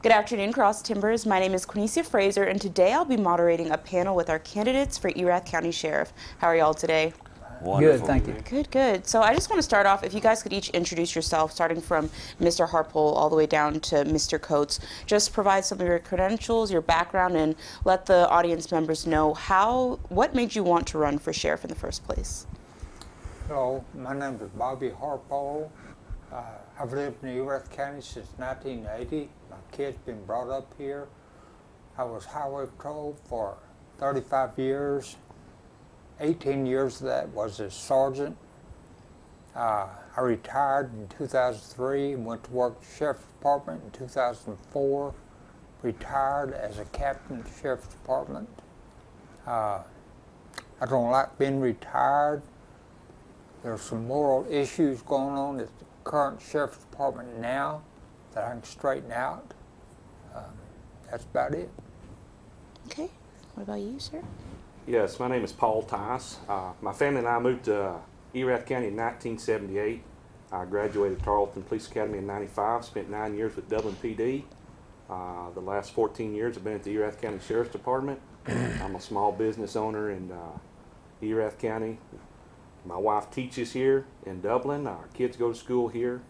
Good afternoon, Cross Timbers. My name is Quanecia Fraser, and today I'll be moderating a panel with our candidates for Erath County Sheriff. How are y'all today? Wonderful. Good, thank you. Good, good. So I just want to start off, if you guys could each introduce yourself, starting from Mr. Harpole all the way down to Mr. Coates. Just provide some of your credentials, your background, and let the audience members know what made you want to run for sheriff in the first place. Hello, my name is Bobby Harpole. I've lived in Erath County since 1980. My kid's been brought up here. I was highway patrol for 35 years. 18 years of that was as sergeant. I retired in 2003 and went to work at the Sheriff's Department in 2004. Retired as a captain at the Sheriff's Department. I don't like being retired. There's some moral issues going on at the current Sheriff's Department now that I can straighten out. That's about it. Okay. What about you, sir? Yes, my name is Paul Tyus. My family and I moved to Erath County in 1978. I graduated Tarleton Police Academy in 95, spent 9 years with Dublin PD. The last 14 years I've been at the Erath County Sheriff's Department. I'm a small business owner in Erath County. My wife teaches here in Dublin. Our kids go to school here.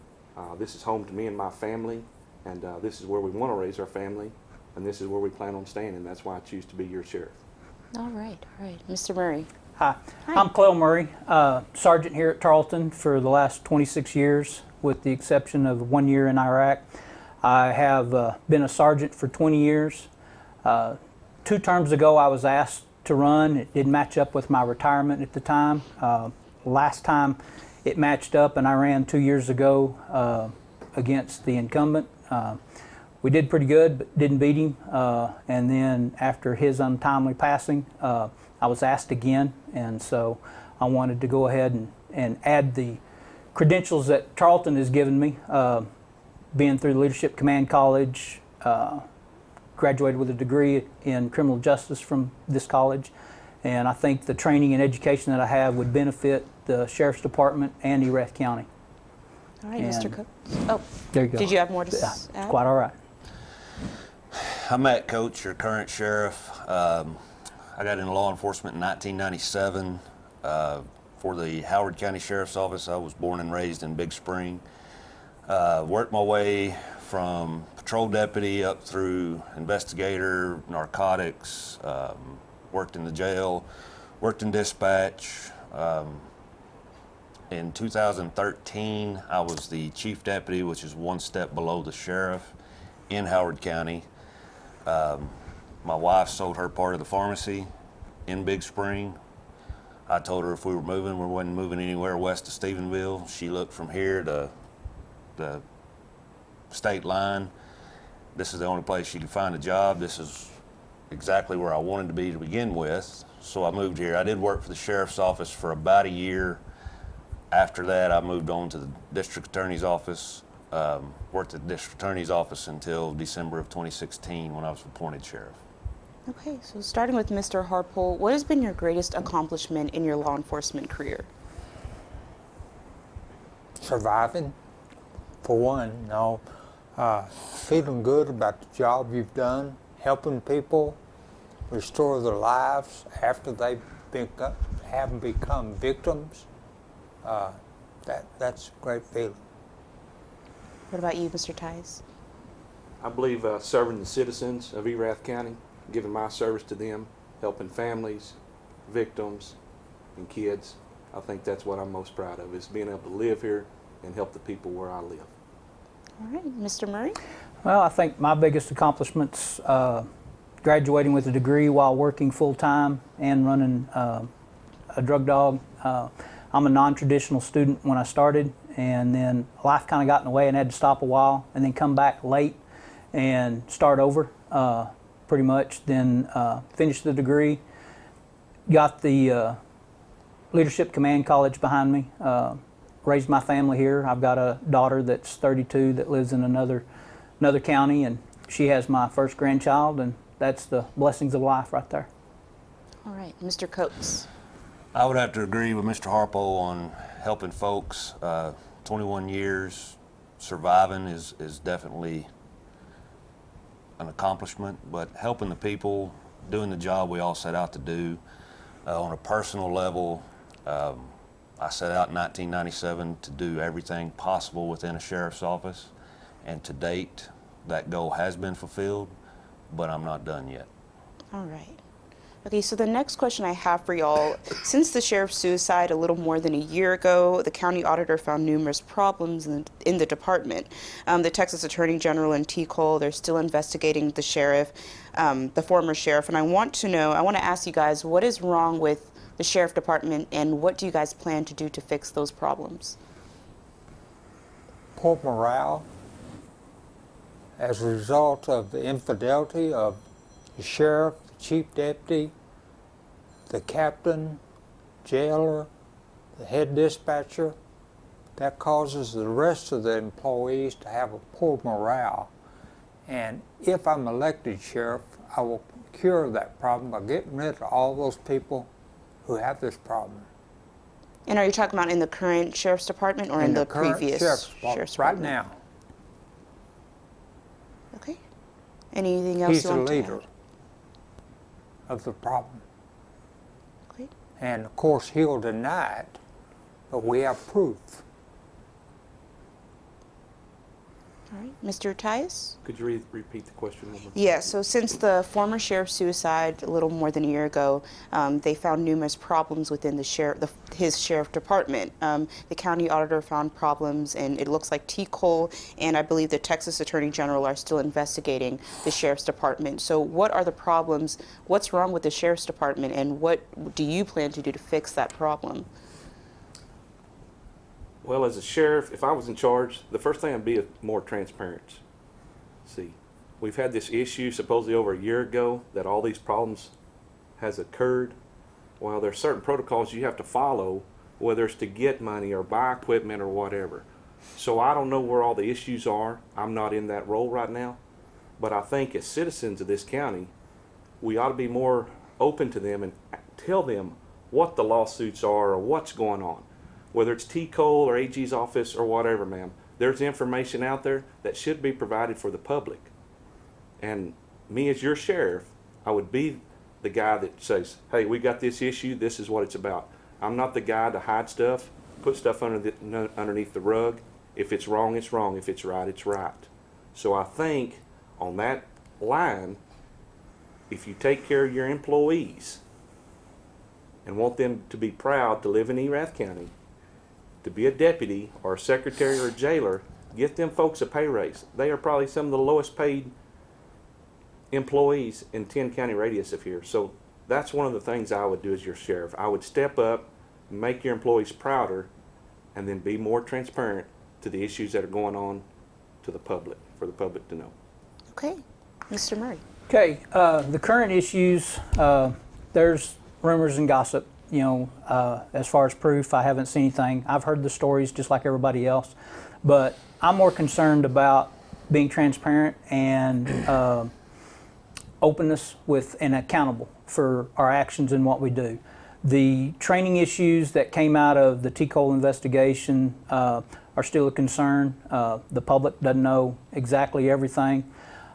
This is home to me and my family, and this is where we want to raise our family, and this is where we plan on staying, and that's why I choose to be your sheriff. All right. Mr. Murray. Hi, Hi. I'm Clell Murray, sergeant here at Tarleton for the last 26 years, with the exception of 1 year in Iraq. I have been a sergeant for 20 years. 2 terms ago I was asked to run. It didn't match up with my retirement at the time. Last time it matched up, and I ran 2 years ago against the incumbent. We did pretty good, but didn't beat him. And then after his untimely passing, I was asked again, and so I wanted to go ahead and add the credentials that Tarleton has given me, being through the Leadership Command College, graduated with a degree in criminal justice from this college, and I think the training and education that I have would benefit the Sheriff's Department and Erath County. All right, And Mr. Coates. Oh, there you go. did you have more to add? Quite all right. I'm Matt Coates, your current sheriff. I got into law enforcement in 1997 for the Howard County Sheriff's Office. I was born and raised in Big Spring. Worked my way from patrol deputy up through investigator, narcotics, worked in the jail, worked in dispatch. In 2013, I was the chief deputy, which is one step below the sheriff in Howard County. My wife sold her part of the pharmacy in Big Spring. I told her if we were moving, we wasn't moving anywhere west of Stephenville. She looked from here to the state line. This is the only place she could find a job. This is exactly where I wanted to be to begin with. So I moved here. I did work for the sheriff's office for about a year. After that, I moved on to the district attorney's office. Worked at the district attorney's office until December of 2016 when I was appointed sheriff. Okay, so starting with Mr. Harpole, what has been your greatest accomplishment in your law enforcement career? Surviving, for one, feeling good about the job you've done, helping people restore their lives after they haven't become victims. That's a great feeling. What about you, Mr. Tyus? I believe serving the citizens of Erath County, giving my service to them, helping families, victims, and kids. I think that's what I'm most proud of, is being able to live here and help the people where I live. All right, Mr. Murray? Well, I think my biggest accomplishments, graduating with a degree while working full-time and running a drug dog. I'm a non-traditional student when I started, and then life kind of got in the way and had to stop a while and then come back late and start over pretty much. Then finished the degree, got the Leadership Command College behind me, raised my family here. I've got a daughter that's 32 that lives in another county, and she has my first grandchild, and that's the blessings of life right there. All right, Mr. Coates. I would have to agree with Mr. Harpole on helping folks. 21 years surviving is definitely an accomplishment, but helping the people, doing the job we all set out to do. On a personal level, I set out in 1997 to do everything possible within a sheriff's office, and to date, that goal has been fulfilled, but I'm not done yet. All right. Okay, so the next question I have for y'all, since the sheriff's suicide a little more than a year ago, the county auditor found numerous problems in the department. The Texas Attorney General and Clell, they're still investigating the sheriff, the former sheriff, and I want to ask you guys, what is wrong with the sheriff department, and what do you guys plan to do to fix those problems? Poor morale as a result of the infidelity of the sheriff, the chief deputy, the captain, jailer, the head dispatcher. That causes the rest of the employees to have a poor morale. And if I'm elected sheriff, I will cure that problem by getting rid of all those people who have this problem. And are you talking about in the current sheriff's department or in the current previous sheriff's department right now? Okay. Anything else He's you the want to leader add? of the problem. Okay. And of course he'll deny it, but we have proof. All right. Mr. Tyus? Could you repeat the question one more time? Yeah, so since the former sheriff's suicide a little more than a year ago, they found numerous problems within his sheriff department. The county auditor found problems, and it looks like Clell and I believe the Texas Attorney General are still investigating the sheriff's department. So what are the problems? What's wrong with the sheriff's department, and what do you plan to do to fix that problem? Well, as a sheriff, if I was in charge, the first thing would be more transparency. See, we've had this issue supposedly over a year ago that all these problems has occurred. Well, there's certain protocols you have to follow, whether it's to get money or buy equipment or whatever. So I don't know where all the issues are. I'm not in that role right now. But I think as citizens of this county, we ought to be more open to them and tell them what the lawsuits are or what's going on. Whether it's Clell or AG's office or whatever, ma'am, there's information out there that should be provided for the public. And me as your sheriff, I would be the guy that says, hey, we got this issue, this is what it's about. I'm not the guy to hide stuff, put stuff underneath the rug. If it's wrong, it's wrong. If it's right, it's right. So I think on that line, if you take care of your employees and want them to be proud to live in Erath County, to be a deputy or a secretary or a jailer, get them folks a pay raise. They are probably some of the lowest paid employees in 10 county radius of here. So that's one of the things I would do as your sheriff. I would step up, make your employees prouder, and then be more transparent to the issues that are going on to the public, for the public to know. Okay. Mr. Murray? Okay, the current issues, there's rumors and gossip. You know, as far as proof, I haven't seen anything. I've heard the stories just like everybody else, but I'm more concerned about being transparent and openness with and accountable for our actions and what we do. The training issues that came out of the Clell investigation are still a concern. The public doesn't know exactly everything,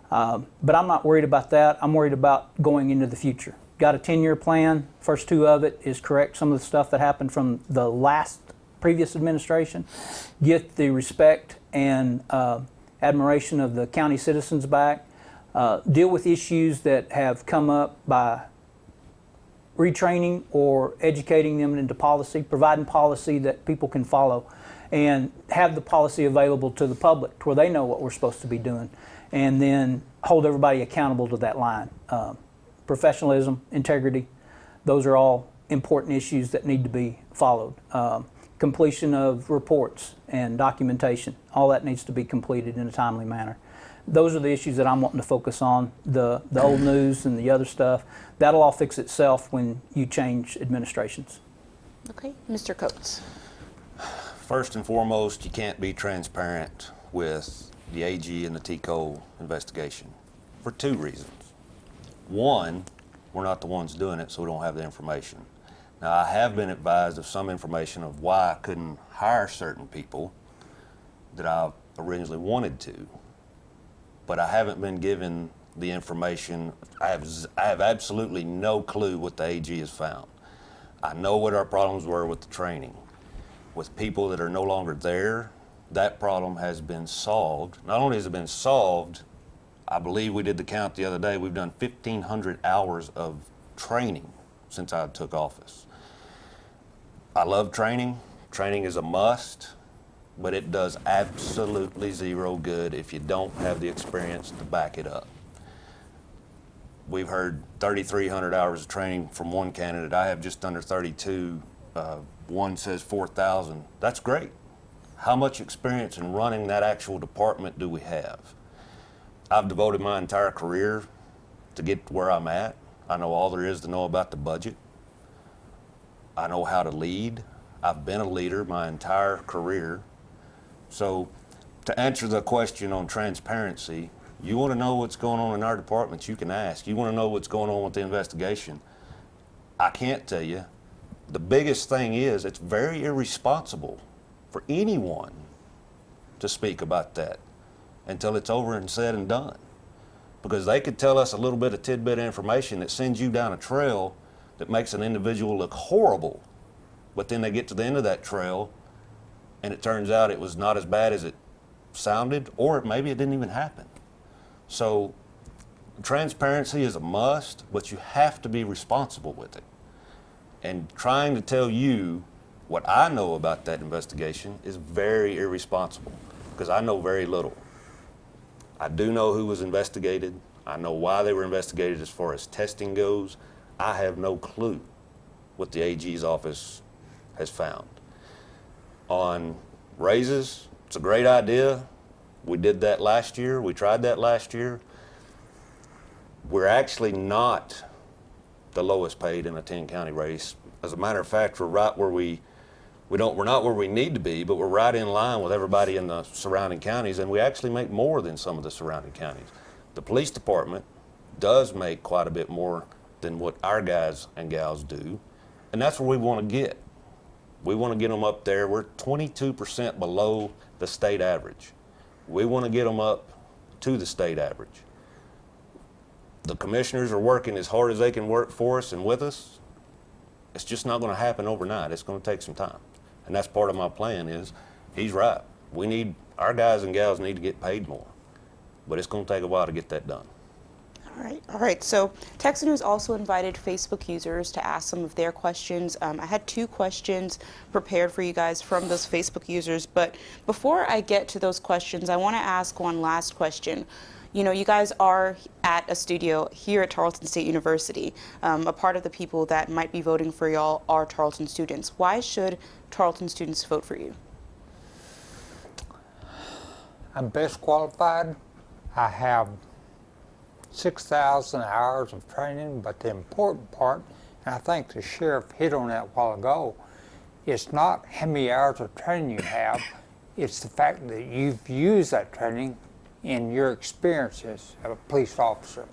but I'm not worried about that. I'm worried about going into the future. Got a 10-year plan. First two of it is correct some of the stuff that happened from the previous administration. Get the respect and admiration of the county citizens back. Deal with issues that have come up by retraining or educating them into policy, providing policy that people can follow, and have the policy available to the public to where they know what we're supposed to be doing, and then hold everybody accountable to that line. Professionalism, integrity, those are all important issues that need to be followed. Completion of reports and documentation, all that needs to be completed in a timely manner. Those are the issues that I'm wanting to focus on. The old news and the other stuff, that'll all fix itself when you change administrations. Okay. Mr. Coates? First and foremost, you can't be transparent with the AG and the Clell investigation for two reasons. One, we're not the ones doing it, so we don't have the information. Now, I have been advised of some information of why I couldn't hire certain people that I originally wanted to, but I haven't been given the information. I have absolutely no clue what the AG has found. I know what our problems were with the training. With people that are no longer there, that problem has been solved. Not only has it been solved, I believe we did the count the other day, we've done 1,500 hours of training since I took office. I love training. Training is a must, but it does absolutely zero good if you don't have the experience to back it up. We've heard 3,300 hours of training from one candidate. I have just under 32. One says 4,000. That's great. How much experience in running that actual department do we have? I've devoted my entire career to get to where I'm at. I know all there is to know about the budget. I know how to lead. I've been a leader my entire career. So to answer the question on transparency, you want to know what's going on in our departments, you can ask. You want to know what's going on with the investigation, I can't tell you. The biggest thing is it's very irresponsible for anyone to speak about that until it's over and said and done. Because they could tell us a little bit of tidbit information that sends you down a trail that makes an individual look horrible, but then they get to the end of that trail and it turns out it was not as bad as it sounded, or maybe it didn't even happen. So transparency is a must, but you have to be responsible with it. And trying to tell you what I know about that investigation is very irresponsible because I know very little. I do know who was investigated. I know why they were investigated as far as testing goes. I have no clue what the AG's office has found. On raises, it's a great idea. We did that last year. We tried that last year. We're actually not the lowest paid in a 10-county race. As a matter of fact, we're right where we're not where we need to be, but we're right in line with everybody in the surrounding counties, and we actually make more than some of the surrounding counties. The police department does make quite a bit more than what our guys and gals do, and that's where we want to get. We want to get them up there. We're 22% below the state average. We want to get them up to the state average. The commissioners are working as hard as they can work for us and with us. It's just not going to happen overnight. It's going to take some time. And that's part of my plan is, he's right. Our guys and gals need to get paid more. But it's going to take a while to get that done. All right. So Texan has also invited Facebook users to ask some of their questions. I had 2 questions prepared for you guys from those Facebook users. But before I get to those questions, I want to ask one last question. You know, you guys are at a studio here at Tarleton State University. A part of the people that might be voting for y'all are Tarleton students. Why should Tarleton students vote for you? I'm best qualified. I have 6,000 hours of training, but the important part, and I think the sheriff hit on that a while ago, it's not how many hours of training you have, it's the fact that you've used that training in your experiences as a police officer.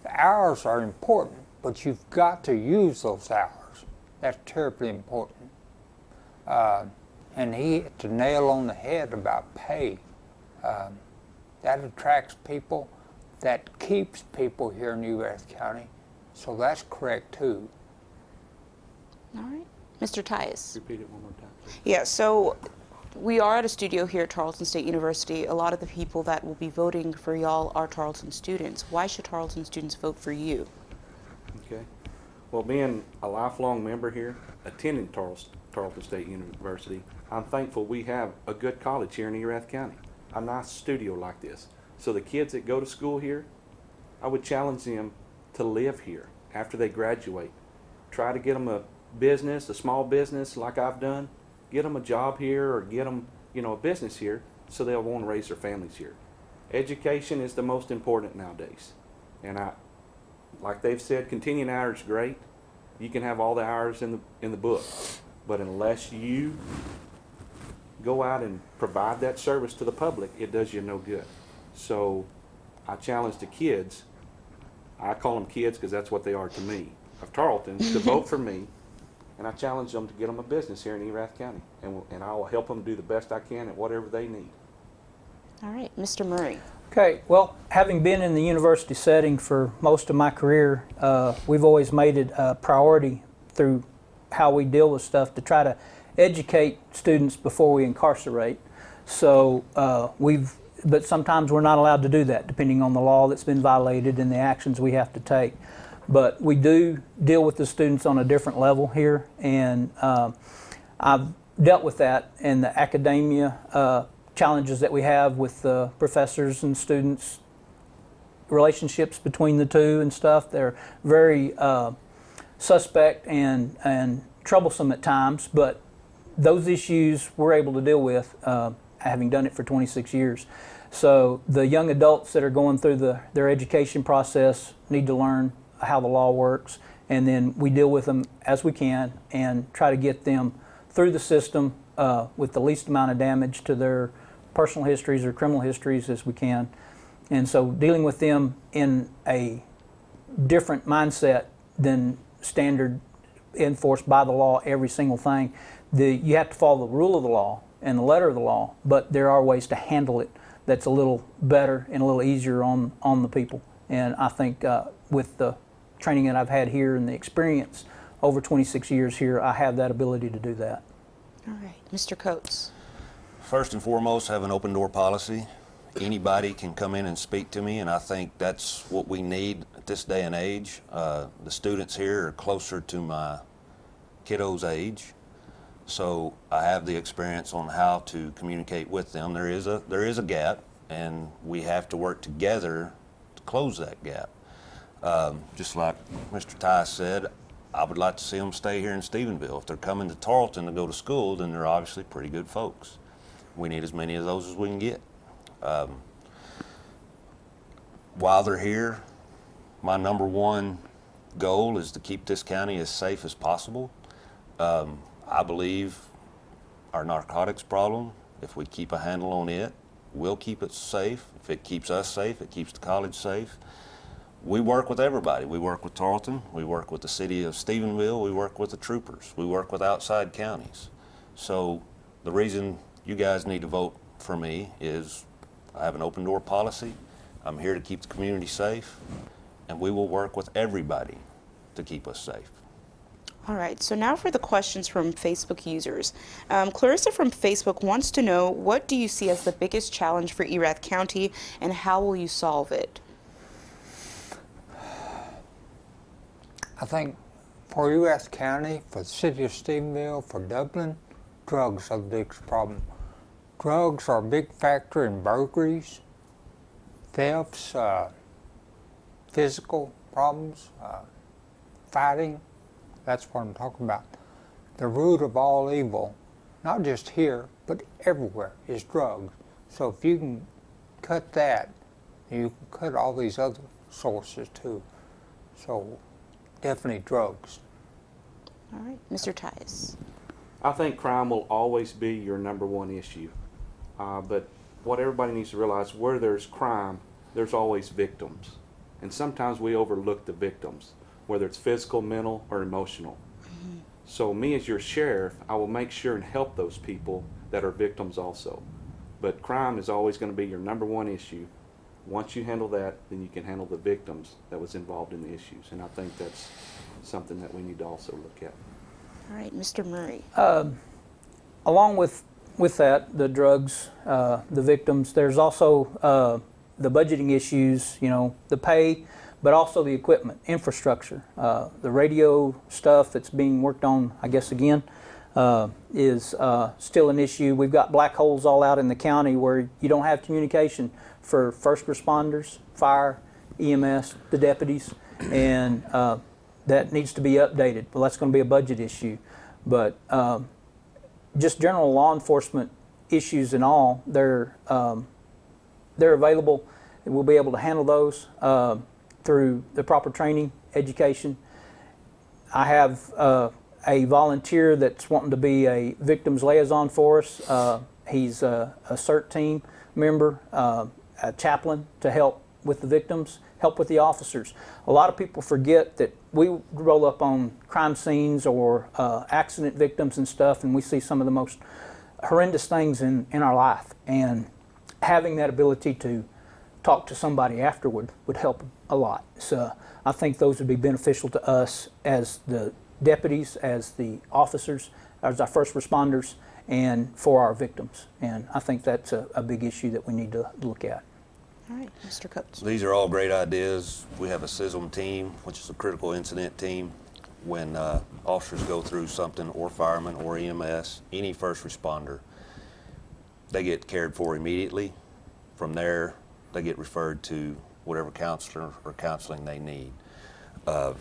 The hours are important, but you've got to use those hours. That's terribly important. And he hit the nail on the head about pay. That attracts people, that keeps people here in Erath County, so that's correct too. All right. Mr. Tyus. Repeat it one more time, please. Yeah, so we are at a studio here at Tarleton State University. A lot of the people that will be voting for y'all are Tarleton students. Why should Tarleton students vote for you? Okay. Well, being a lifelong member here, attending Tarleton State University, I'm thankful we have a good college here in Erath County, a nice studio like this. So the kids that go to school here, I would challenge them to live here after they graduate. Try to get them a business, a small business like I've done. Get them a job here or get them, a business here so they'll want to raise their families here. Education is the most important nowadays. And like they've said, continuing hours is great. You can have all the hours in the book. But unless you go out and provide that service to the public, it does you no good. So I challenge the kids, I call them kids because that's what they are to me, of Tarleton, to vote for me. And I challenge them to get them a business here in Erath County. And I will help them do the best I can at whatever they need. All right. Mr. Murray. Okay, well, having been in the university setting for most of my career, we've always made it a priority through how we deal with stuff to try to educate students before we incarcerate. So but sometimes we're not allowed to do that depending on the law that's been violated and the actions we have to take. But we do deal with the students on a different level here, and I've dealt with that in the academia challenges that we have with the professors and students, relationships between the two and stuff. They're very suspect and troublesome at times, but those issues we're able to deal with having done it for 26 years. So the young adults that are going through their education process need to learn how the law works, and then we deal with them as we can and try to get them through the system with the least amount of damage to their personal histories or criminal histories as we can. And so dealing with them in a different mindset than standard enforced by the law, every single thing. You have to follow the rule of the law and the letter of the law, but there are ways to handle it that's a little better and a little easier on the people. And I think with the training that I've had here and the experience over 26 years here, I have that ability to do that. All right, Mr. Coates. First and foremost, have an open door policy. Anybody can come in and speak to me, and I think that's what we need at this day and age. The students here are closer to my kiddos' age, so I have the experience on how to communicate with them. There is a gap, and we have to work together to close that gap. Just like Mr. Tyus said, I would like to see them stay here in Stephenville. If they're coming to Tarleton to go to school, then they're obviously pretty good folks. We need as many of those as we can get. While they're here, my number one goal is to keep this county as safe as possible. I believe our narcotics problem, if we keep a handle on it, we'll keep it safe. If it keeps us safe, it keeps the college safe. We work with everybody. We work with Tarleton, we work with the city of Stephenville, we work with the troopers, we work with outside counties. So the reason you guys need to vote for me is I have an open door policy. I'm here to keep the community safe, and we will work with everybody to keep us safe. All right, so now for the questions from Facebook users. Clarissa from Facebook wants to know, what do you see as the biggest challenge for Erath County, and how will you solve it? I think for Erath County, for the city of Stephenville, for Dublin, drugs are the biggest problem. Drugs are a big factor in burglaries, thefts, physical problems, fighting. That's what I'm talking about. The root of all evil, not just here, but everywhere, is drugs. So if you can cut that, you can cut all these other sources too. So definitely drugs. All right, Mr. Tyus. I think crime will always be your number one issue. But what everybody needs to realize, where there's crime, there's always victims. And sometimes we overlook the victims, whether it's physical, mental, or emotional. Mm-hmm. So me as your sheriff, I will make sure and help those people that are victims also. But crime is always going to be your number one issue. Once you handle that, then you can handle the victims that was involved in the issues. And I think that's something that we need to also look at. All right, Mr. Murray. Along with that, the drugs, the victims, there's also the budgeting issues, the pay, but also the equipment, infrastructure. The radio stuff that's being worked on, I guess again, is still an issue. We've got black holes all out in the county where you don't have communication for first responders, fire, EMS, the deputies, and that needs to be updated. Well, that's going to be a budget issue. But just general law enforcement issues and all, they're available. We'll be able to handle those through the proper training, education. I have a volunteer that's wanting to be a victims liaison for us. He's a CERT team member, a chaplain to help with the victims, help with the officers. A lot of people forget that we roll up on crime scenes or accident victims and stuff, and we see some of the most horrendous things in our life. And having that ability to talk to somebody afterward would help a lot. So I think those would be beneficial to us as the deputies, as the officers, as our first responders, and for our victims. And I think that's a big issue that we need to look at. All right, Mr. Coates. These are all great ideas. We have a SISM team, which is a critical incident team. When officers go through something, or firemen, or EMS, any first responder, they get cared for immediately. From there, they get referred to whatever counselor or counseling they need.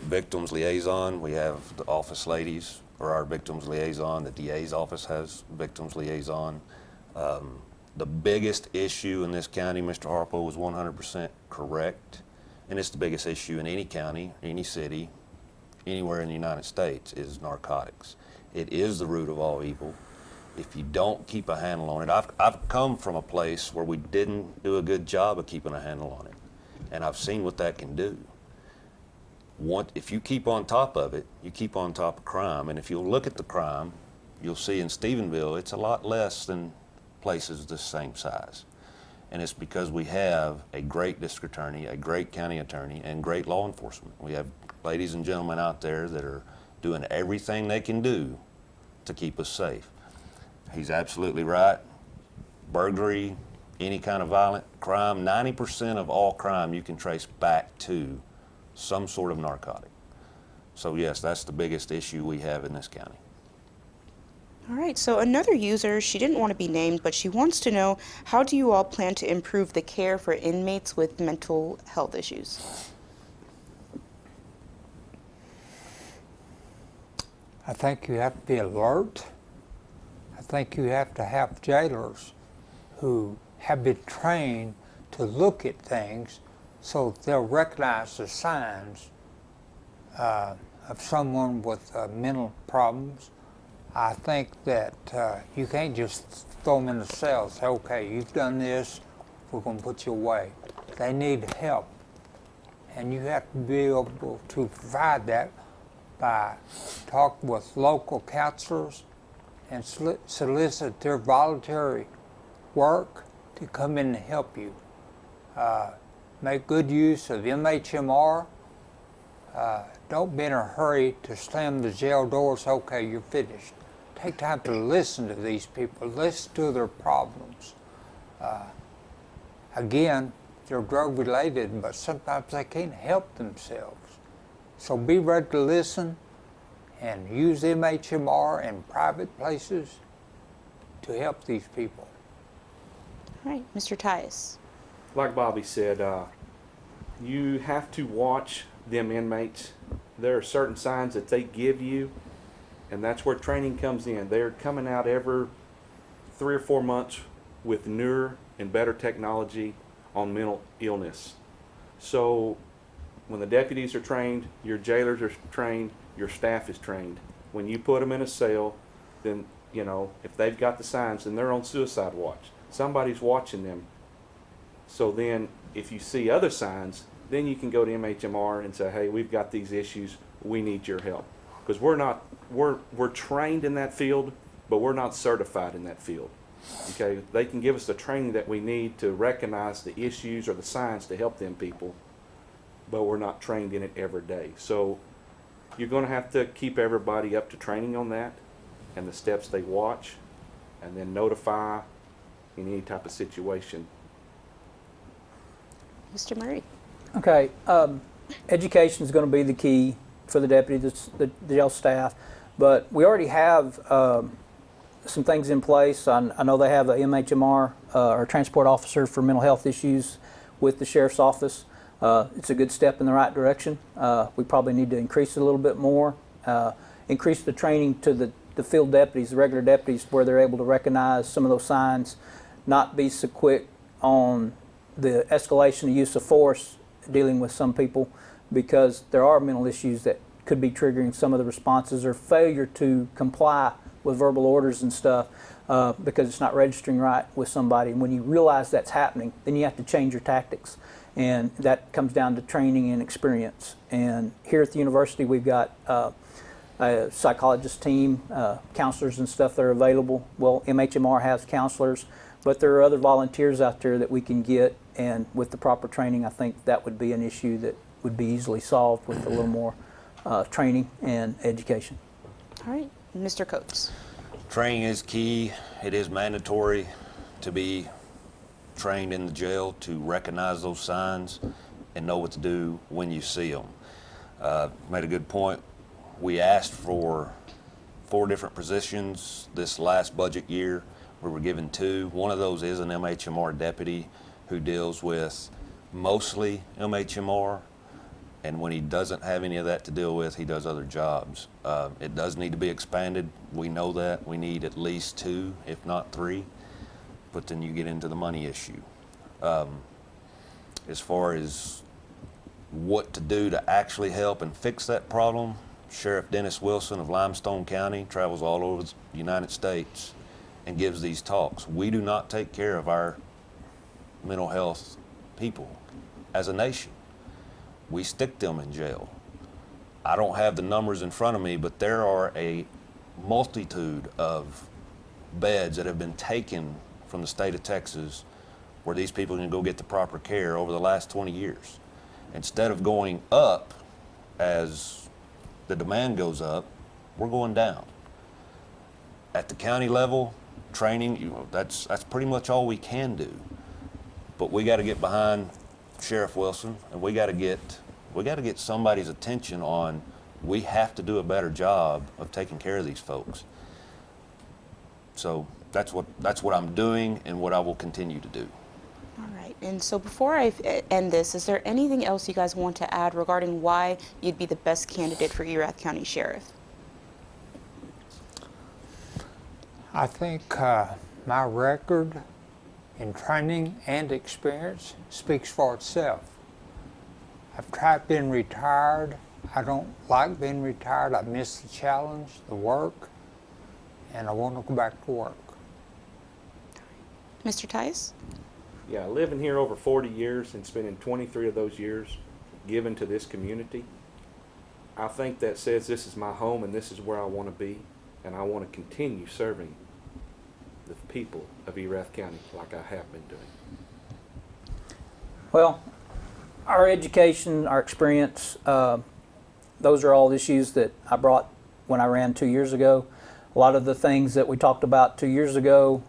Victims liaison, we have the office ladies, or our victims liaison. The DA's office has victims liaison. The biggest issue in this county, Mr. Harpole was 100% correct, and it's the biggest issue in any county, any city, anywhere in the United States, is narcotics. It is the root of all evil. If you don't keep a handle on it, I've come from a place where we didn't do a good job of keeping a handle on it, and I've seen what that can do. If you keep on top of it, you keep on top of crime, and if you'll look at the crime, you'll see in Stephenville it's a lot less than places the same size. And it's because we have a great district attorney, a great county attorney, and great law enforcement. We have ladies and gentlemen out there that are doing everything they can do to keep us safe. He's absolutely right. Burglary, any kind of violent crime, 90% of all crime you can trace back to some sort of narcotic. So yes, that's the biggest issue we have in this county. All right, so another user, she didn't want to be named, but she wants to know, how do you all plan to improve the care for inmates with mental health issues? I think you have to be alert. I think you have to have jailers who have been trained to look at things so they'll recognize the signs of someone with mental problems. I think that you can't just throw them in the cell and say, okay, you've done this, we're going to put you away. They need help. And you have to be able to provide that by talking with local counselors and solicit their voluntary work to come in and help you. Make good use of MHMR. Don't be in a hurry to slam the jail doors. Okay, you're finished. Take time to listen to these people, listen to their problems. Again, they're drug related, but sometimes they can't help themselves. So be ready to listen and use MHMR in private places to help these people. All right, Mr. Tyus. Like Bobby said, you have to watch them inmates. There are certain signs that they give you, and that's where training comes in. They're coming out every 3 or 4 months with newer and better technology on mental illness. So when the deputies are trained, your jailers are trained, your staff is trained. When you put them in a cell, then, you know, if they've got the signs, then they're on suicide watch. Somebody's watching them. So then if you see other signs, then you can go to MHMR and say, hey, we've got these issues, we need your help. Because we're trained in that field, but we're not certified in that field. Okay, they can give us the training that we need to recognize the issues or the signs to help them people, but we're not trained in it every day. So you're going to have to keep everybody up to training on that and the steps they watch, and then notify in any type of situation. Mr. Murray. Okay, education is going to be the key for the deputies, the jail staff, but we already have some things in place. I know they have a MHMR or transport officer for mental health issues with the sheriff's office. It's a good step in the right direction. We probably need to increase it a little bit more, increase the training to the field deputies, the regular deputies, where they're able to recognize some of those signs, not be so quick on the escalation of use of force dealing with some people, because there are mental issues that could be triggering some of the responses, or failure to comply with verbal orders and stuff because it's not registering right with somebody. And when you realize that's happening, then you have to change your tactics. And that comes down to training and experience. And here at the university, we've got a psychologist team, counselors and stuff that are available. Well, MHMR has counselors, but there are other volunteers out there that we can get and with the proper training, I think that would be an issue that would be easily solved with a little more training and education. All right, Mr. Coates. Training is key. It is mandatory to be trained in the jail to recognize those signs and know what to do when you see them. Made a good point. We asked for 4 different positions this last budget year. We were given 2. One of those is an MHMR deputy who deals with mostly MHMR, and when he doesn't have any of that to deal with, he does other jobs. It does need to be expanded. We know that. We need at least 2, if not 3, but then you get into the money issue. As far as what to do to actually help and fix that problem, Sheriff Dennis Wilson of Limestone County travels all over the United States and gives these talks. We do not take care of our mental health people as a nation. We stick them in jail. I don't have the numbers in front of me, but there are a multitude of beds that have been taken from the state of Texas where these people can go get the proper care over the last 20 years. Instead of going up as the demand goes up, we're going down. At the county level, training, that's pretty much all we can do. But we got to get behind Sheriff Wilson, and we got to get somebody's attention on we have to do a better job of taking care of these folks. So that's what I'm doing and what I will continue to do. All right, and so before I end this, is there anything else you guys want to add regarding why you'd be the best candidate for Erath County Sheriff? I think my record in training and experience speaks for itself. I've tried being retired. I don't like being retired. I miss the challenge, the work, and I want to go back to work. Mr. Tyus? Yeah, living here over 40 years and spending 23 of those years given to this community, I think that says this is my home and this is where I want to be, and I want to continue serving the people of Erath County like I have been doing. Well, our education, our experience, those are all issues that I brought when I ran 2 years ago. A lot of the things that we talked about 2 years ago,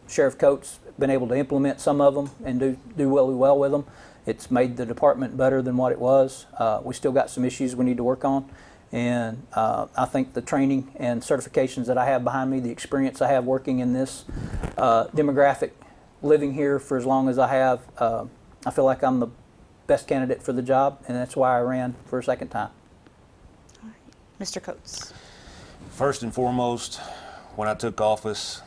Sheriff Coates been able to implement some of them and do really well with them. It's made the department better than what it was. We still got some issues we need to work on, and I think the training and certifications that I have behind me, the experience I have working in this demographic, living here for as long as I have, I feel like I'm the best candidate for the job, and that's why I ran for a second time. All right. Mr. Coates? First and foremost, when I took office,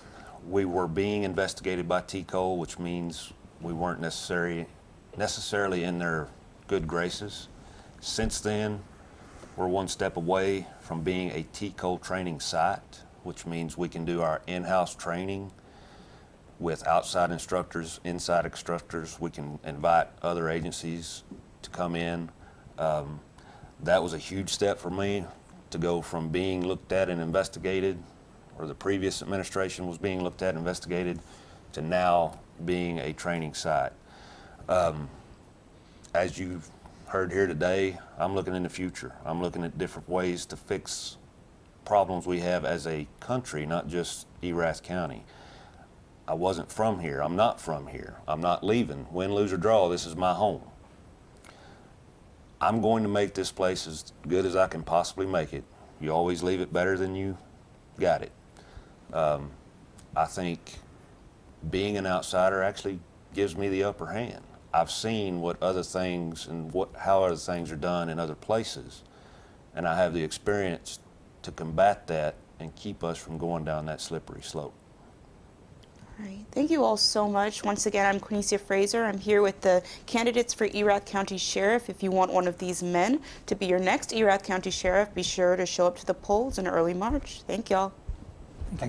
we were being investigated by TCOL, which means we weren't necessarily in their good graces. Since then, we're one step away from being a TCOL training site, which means we can do our in-house training with outside instructors, inside instructors. We can invite other agencies to come in. That was a huge step for me to go from being looked at and investigated, or the previous administration was being looked at and investigated, to now being a training site. As you've heard here today, I'm looking in the future. I'm looking at different ways to fix problems we have as a country, not just Erath County. I wasn't from here. I'm not from here. I'm not leaving. Win, lose, or draw, this is my home. I'm going to make this place as good as I can possibly make it. You always leave it better than you got it. I think being an outsider actually gives me the upper hand. I've seen what other things and how other things are done in other places, and I have the experience to combat that and keep us from going down that slippery slope. All right. Thank you all so much. Once again, I'm Quanecia Fraser. I'm here with the candidates for Erath County Sheriff. If you want one of these men to be your next Erath County Sheriff, be sure to show up to the polls in early March. Thank y'all. Thank you.